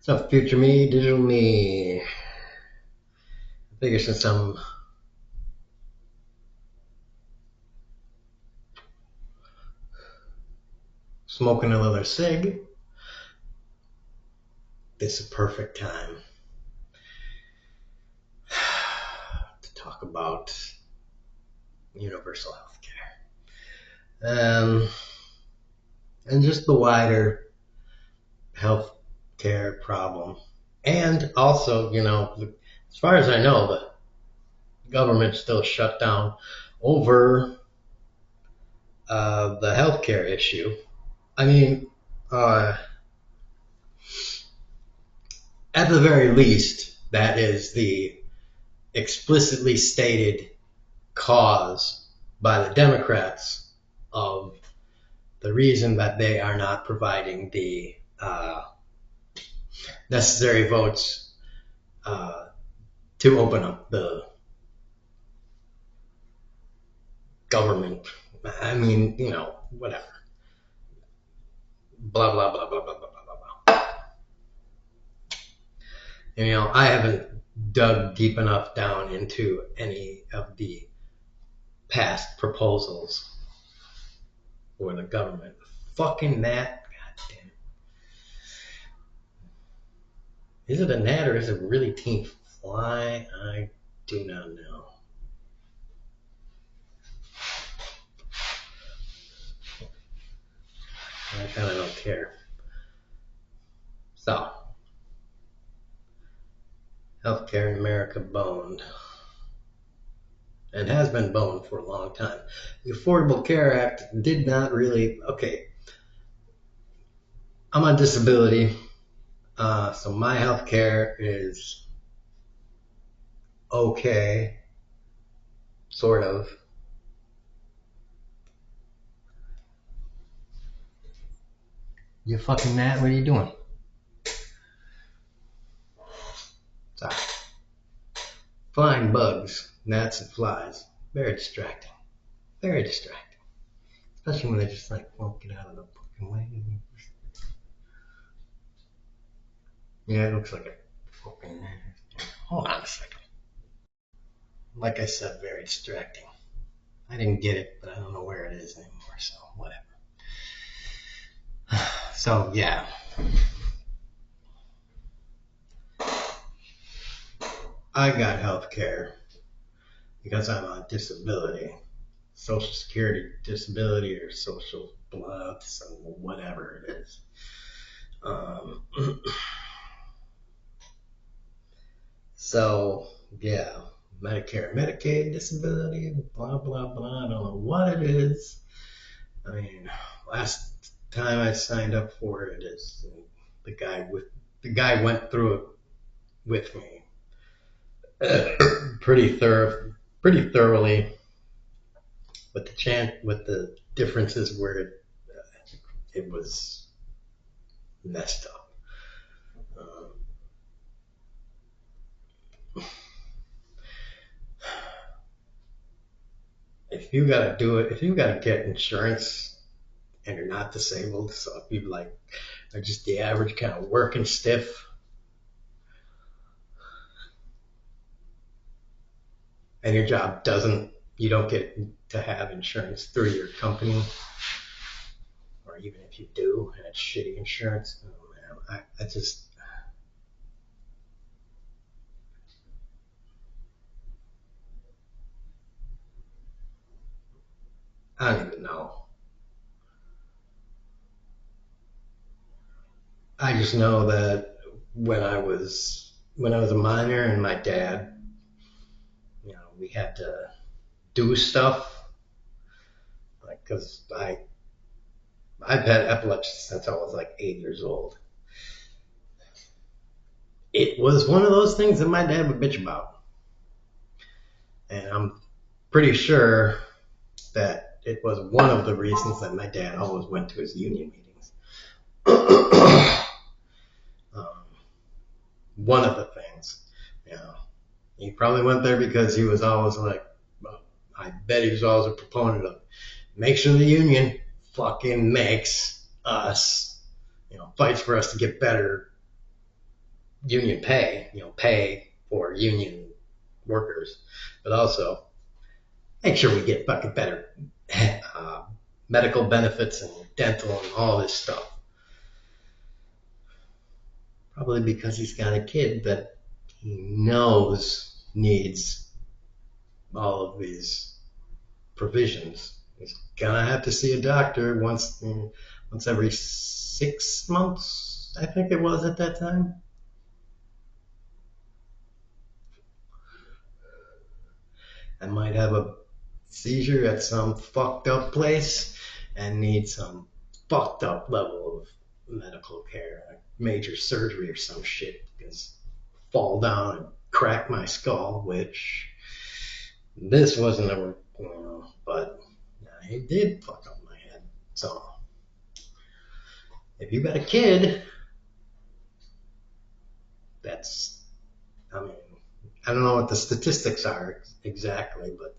So future me, digital me. I figure since I'm smoking another cig, this is a perfect time to talk about universal health care. And just the wider health care problem. And also, as far as I know, the government's still shut down over the healthcare issue. I mean, uh, at the very least, that is the explicitly stated cause by the Democrats of the reason that they are not providing the necessary votes uh, to open up the government. I mean, whatever. Blah, blah, blah, blah, blah, blah, blah, blah. And, I haven't dug deep enough down into any of the past proposals for the government. Fucking that. God damn it. Is it a gnat or is it really Team Fly? I do not know. I kind of don't care. So, healthcare in America boned. And has been boned for a long time. The Affordable Care Act did not really. Okay, I'm on disability, so my health care is okay, sort of. You fucking Matt, what are you doing? Sorry. Flying bugs, gnats and flies, very distracting. Very distracting. Especially when they just won't get out of the fucking way. Yeah, it looks like a fucking. Hold on a second. Like I said, very distracting. I didn't get it, but I don't know where it is anymore, so whatever. So, yeah. I got health care because I'm on disability. Social Security disability or social blood, whatever it is. So, yeah, Medicare, Medicaid, disability, blah, blah, blah. I don't know what it is. I mean, last time I signed up for it is the guy went through it with me pretty thoroughly, but the differences where it was messed up. If you gotta do it, if you gotta get insurance and you're not disabled, so if you are just the average kind of working stiff, and your job you don't get to have insurance through your company, or even if you do, and it's shitty insurance, oh man, I don't even know. I just know that when I was a minor and my dad, we had to do stuff because I've had epilepsy since I was like 8 years old. It was one of those things that my dad would bitch about, and I'm pretty sure that it was one of the reasons that my dad always went to his union meetings. One of the things, he probably went there because he was always I bet he was always a proponent of make sure the union fucking makes us, fights for us to get better union pay, pay for union workers, but also make sure we get fucking better uh, medical benefits and dental and all this stuff. Probably because he's got a kid that he knows needs all of these provisions. He's gonna have to see a doctor once every 6 months, I think it was at that time. I might have a seizure at some fucked up place and need some fucked up level of medical care, like major surgery or some shit, because fall down and crack my skull, which this wasn't a, but it did fuck up my head. So if you got a kid, that's, I mean, I don't know what the statistics are exactly, but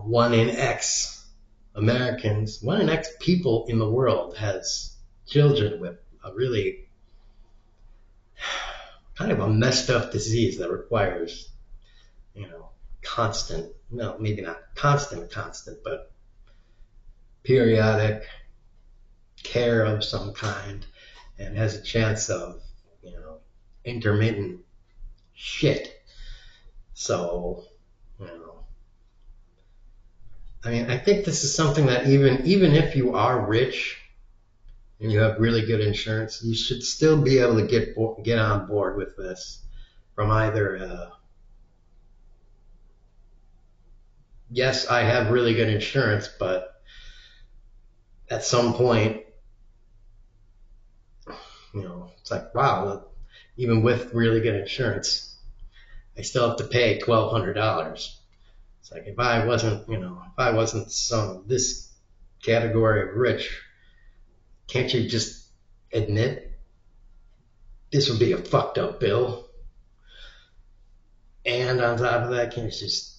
one in X Americans, one in X people in the world has children with a really kind of a messed up disease that requires, constant, no, maybe not constant, but periodic care of some kind, and has a chance of, intermittent shit. So, you know, I mean, I think this is something that even if you are rich and you have really good insurance, you should still be able to get on board with this from either yes, I have really good insurance, but at some point, it's like, wow, even with really good insurance, I still have to pay $1,200. It's like if I wasn't this category of rich, can't you just admit this would be a fucked up bill? And on top of that, can you just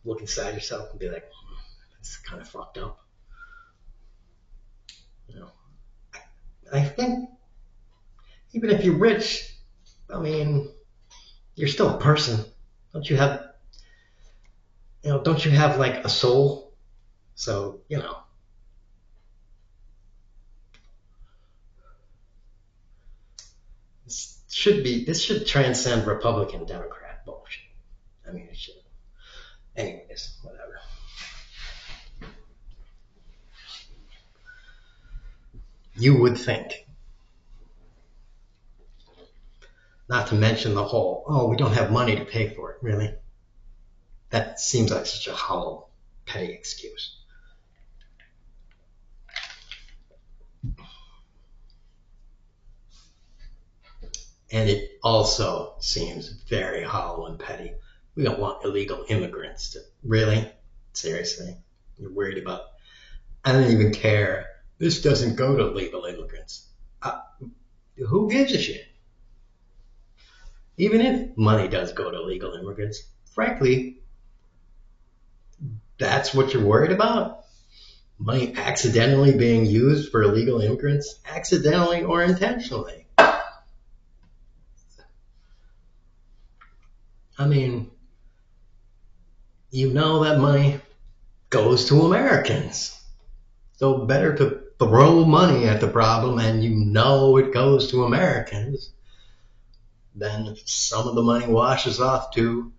look inside yourself and be like, it's kind of fucked up? You know, I think even if you're rich, I mean, you're still a person. Don't you have, don't you have like a soul? So, this should transcend Republican Democrat bullshit. I mean, it should. Anyways, whatever. You would think. Not to mention the whole, oh, we don't have money to pay for it. Really? That seems like such a hollow, petty excuse. And it also seems very hollow and petty. We don't want illegal immigrants to. Really? Seriously? You're worried about. I don't even care. This doesn't go to legal immigrants. Who gives a shit? Even if money does go to legal immigrants, frankly, that's what you're worried about? Money accidentally being used for illegal immigrants? Accidentally or intentionally? I mean, that money goes to Americans. So better to throw money at the problem and it goes to Americans than some of the money washes off to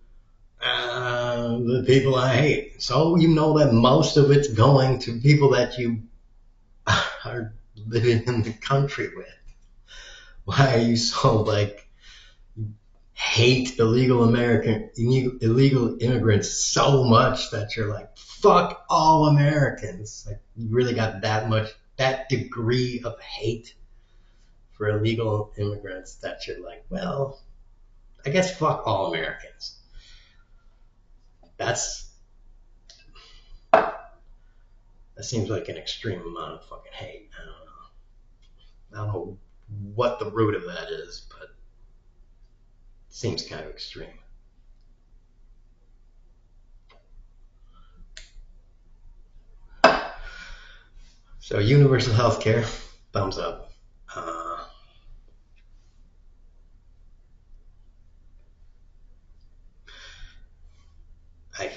the people I hate. So that most of it's going to people that you are living in the country with. Why are you so hate illegal immigrants so much that you're like, fuck all Americans? Like, you really got that degree of hate for illegal immigrants that you're like, well, I guess fuck all Americans. That seems like an extreme amount of fucking hate. I don't know what the root of that is, but it seems kind of extreme. So universal health care, thumbs up.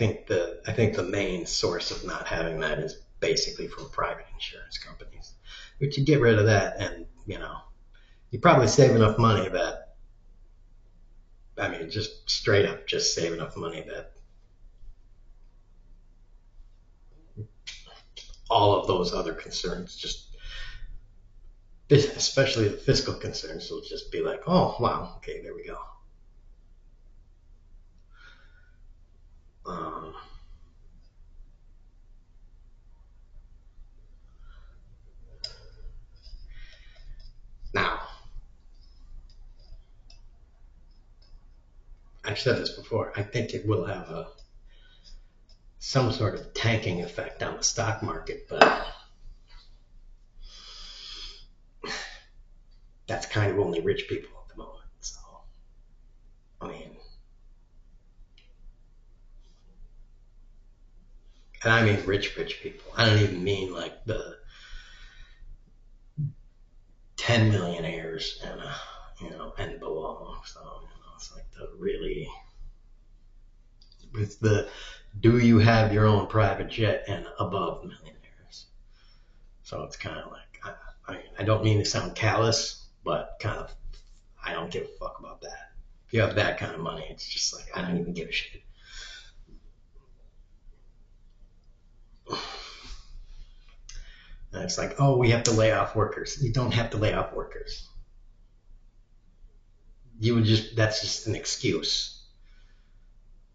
I think the main source of not having that is basically from private insurance companies. But you get rid of that, and you probably save enough money that, I mean, just straight up, just save enough money that all of those other concerns, just especially the fiscal concerns, will just be like, oh wow, okay, there we go. Um, Now, I've said this before. I think it will have some sort of tanking effect on the stock market, but that's kind of only rich people at the moment. So, I mean, and I mean rich people. I don't even mean like the 10 millionaires and and below. So, it's like the really, it's the do you have your own private jet and above millionaires. So it's kind of like, I don't mean to sound callous, but kind of, I don't give a fuck about that. If you have that kind of money, it's just like, I don't even give a shit. And it's like, oh, we have to lay off workers. You don't have to lay off workers. That's just an excuse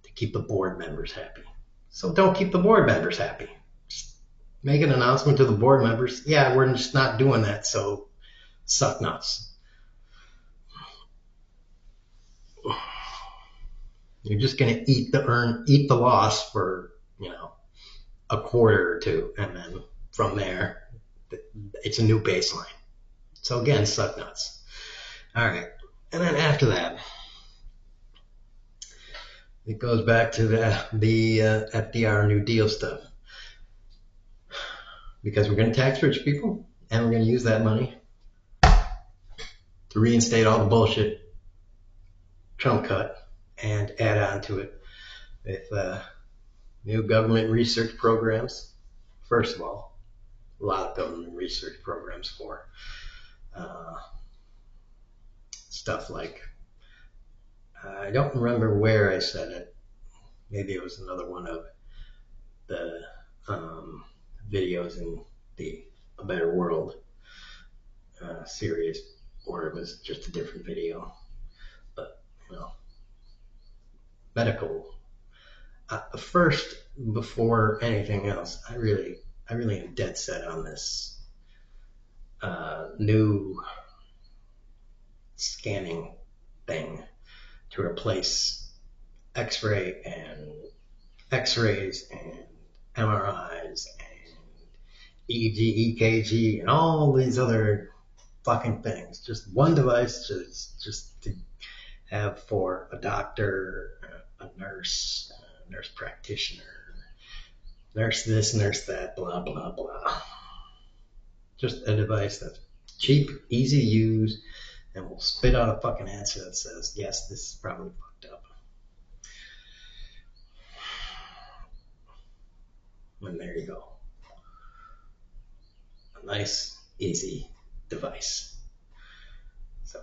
to keep the board members happy. So don't keep the board members happy. Just make an announcement to the board members. Yeah, we're just not doing that, so suck nuts. You're just going to eat the loss for, a quarter or two, and then from there, it's a new baseline. So again, suck nuts. All right, and then after that, it goes back to the FDR New Deal stuff, because we're going to tax rich people, and we're going to use that money to reinstate all the bullshit Trump cut and add on to it with new government research programs. First of all, a lot of government research programs for stuff like, I don't remember where I said it. Maybe it was another one of the videos in the A Better World series, or it was just a different video. But, medical. First, before anything else, I really am dead set on this new scanning thing to replace X-ray and X-rays and MRIs and EEG, EKG, and all these other fucking things. Just one device, just to have for a doctor, a nurse, a nurse practitioner, nurse this, nurse that, blah, blah, blah. Just a device that's cheap, easy to use, and will spit out a fucking answer that says, yes, this is probably fucked up. And there you go. A nice, easy device. So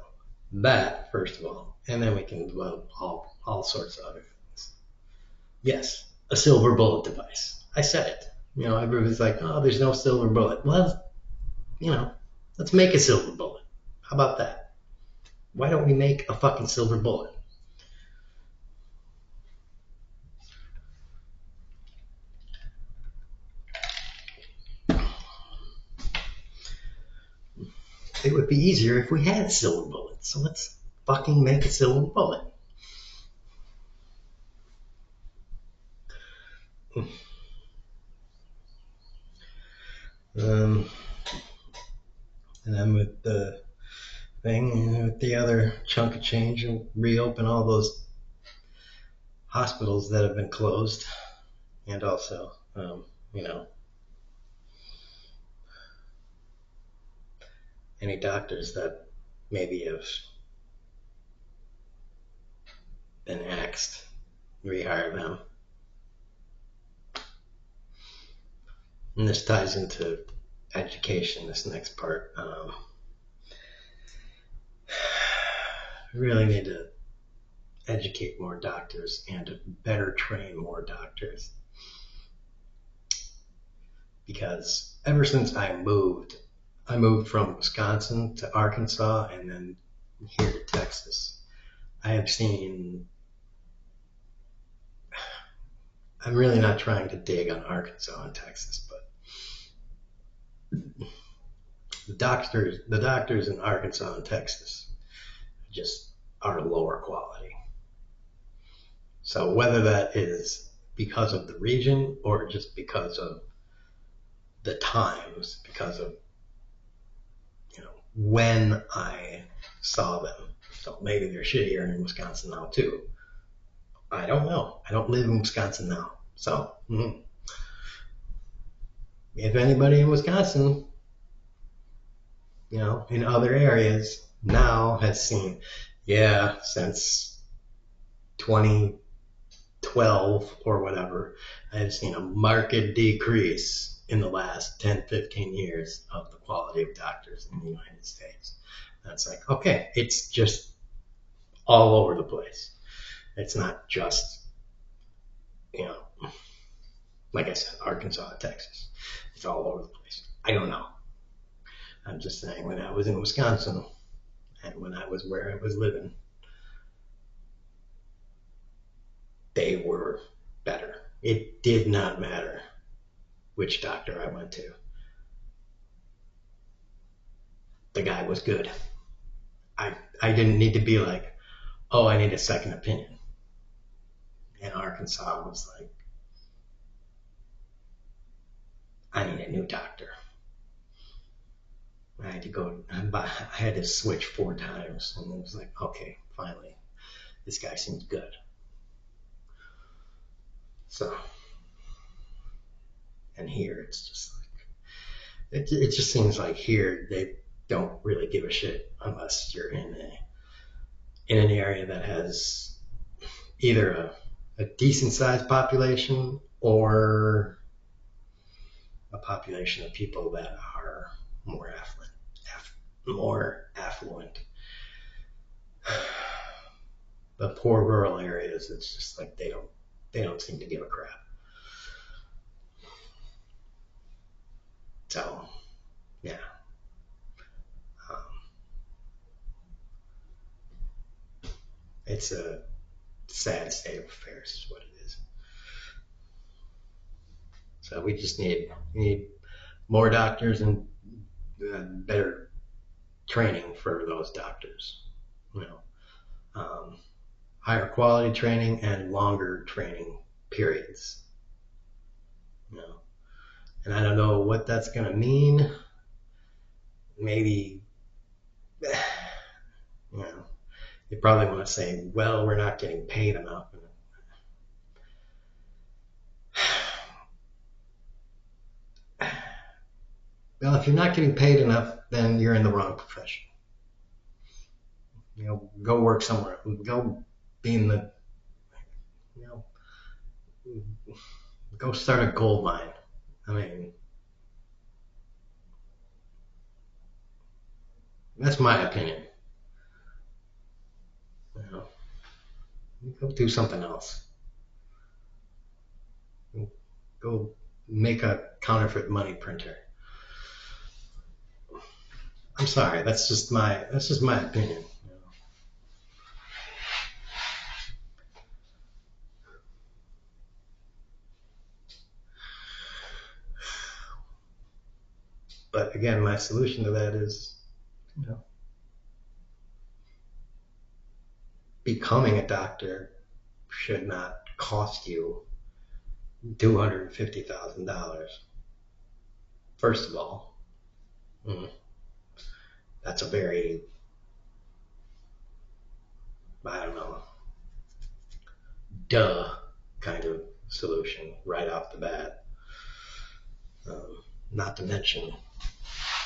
that, first of all, and then we can develop all sorts of other things. Yes, a silver bullet device. I said it. Everybody's like, oh, there's no silver bullet. Well, let's make a silver bullet. How about that? Why don't we make a fucking silver bullet? It would be easier if we had silver bullets. So let's fucking make a silver bullet. And then with the thing, with the other chunk of change, and reopen all those hospitals that have been closed, and also, any doctors that maybe have been axed, rehire them. And this ties into education, this next part. We really need to educate more doctors and to better train more doctors. Because ever since I moved from Wisconsin to Arkansas and then here to Texas, I have seen, I'm really not trying to dig on Arkansas and Texas, but the doctors in Arkansas and Texas just are lower quality. So whether that is because of the region or just because of the times, because of when I saw them. So maybe they're shittier in Wisconsin now too. I don't know. I don't live in Wisconsin now. So if anybody in Wisconsin, in other areas now has seen, since 2012 or whatever, I've seen a marked decrease in the last 10, 15 years of the quality of doctors in the United States. That's like, okay, it's just all over the place. It's not just, like I said, Arkansas and Texas. It's all over the place. I don't know. I'm just saying when I was in Wisconsin and when I was where I was living, they were better. It did not matter which doctor I went to. The guy was good. I didn't need to be like, oh, I need a second opinion. In Arkansas, was like, I need a new doctor. I had to switch 4 times, and it was like, okay, finally, this guy seems good. So, and here it's just like, it just seems like here they don't really give a shit unless you're in an area that has either a decent sized population or a population of people that are more affluent. The poor rural areas, it's just like they don't seem to give a crap. So, yeah. It's a sad state of affairs is what it is. So we just need more doctors and better training for those doctors. Higher quality training and longer training periods. And I don't know what that's going to mean. Maybe, you probably want to say, well, we're not getting paid enough. Well, if you're not getting paid enough, then you're in the wrong profession. Go work somewhere. Go be in the, go start a gold mine. I mean, that's my opinion. Go do something else. Go make a counterfeit money printer. I'm sorry, that's just my opinion. But again, my solution to that is, becoming a doctor should not cost you $250,000. First of all, that's a very, I don't know, kind of solution right off the bat. Not to mention,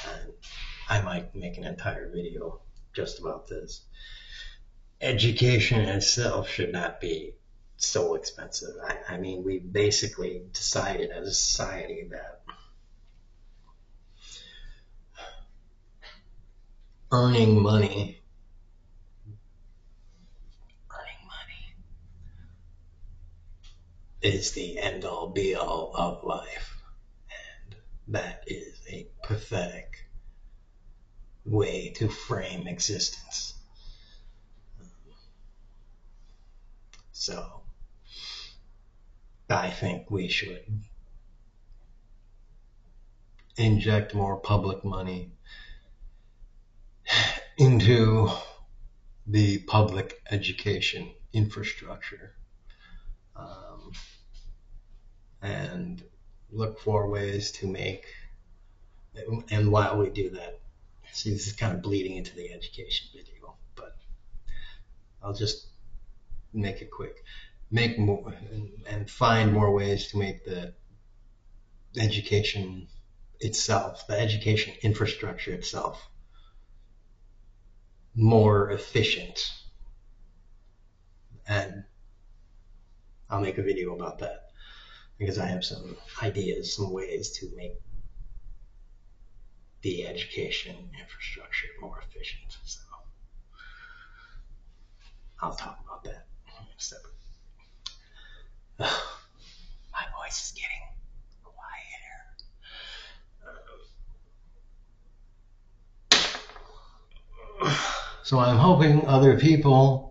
and I might make an entire video just about this, education itself should not be so expensive. I mean, we basically decided as a society that earning money is the end all be all of life. And that is a pathetic way to frame existence. So I think we should inject more public money into the public education infrastructure, and look for ways to make, and while we do that, see, this is kind of bleeding into the education video, but I'll just make it quick. Make more and find more ways to make the education itself, the education infrastructure itself, more efficient. And I'll make a video about that because I have some ideas, some ways to make the education infrastructure more efficient. So I'll talk about that separately. My voice is getting quieter. So I'm hoping other people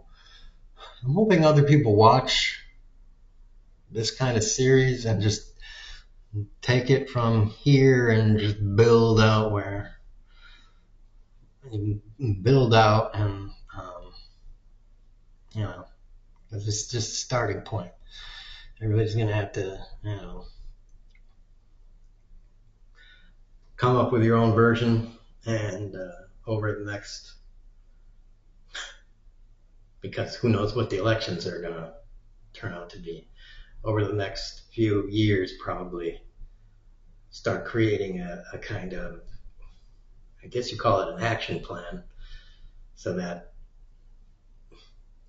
watch this kind of series and just take it from here and just build out and it's just a starting point. Everybody's gonna have to, come up with your own version, and over the next, because who knows what the elections are gonna turn out to be, over the next few years, probably start creating a kind of, I guess you call it an action plan, so that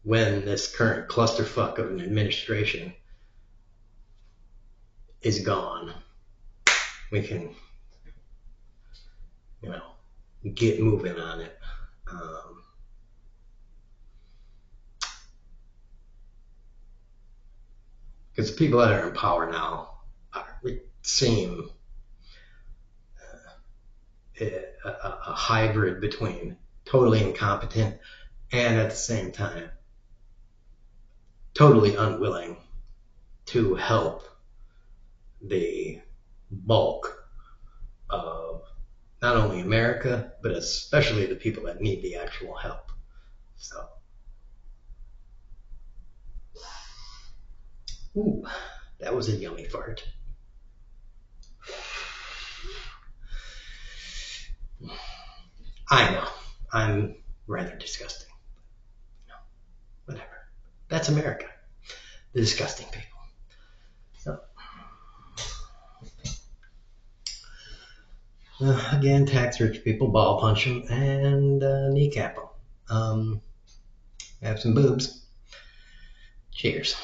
when this current clusterfuck of an administration is gone, we can, get moving on it. Because the people that are in power now seem a hybrid between totally incompetent and at the same time totally unwilling to help the bulk of not only America, but especially the people that need the actual help. So, ooh, that was a yummy fart. I know, I'm rather disgusting. No, whatever. That's America. The disgusting people. So, again, tax rich people, ball punch them and kneecap them. Have some boobs. Cheers.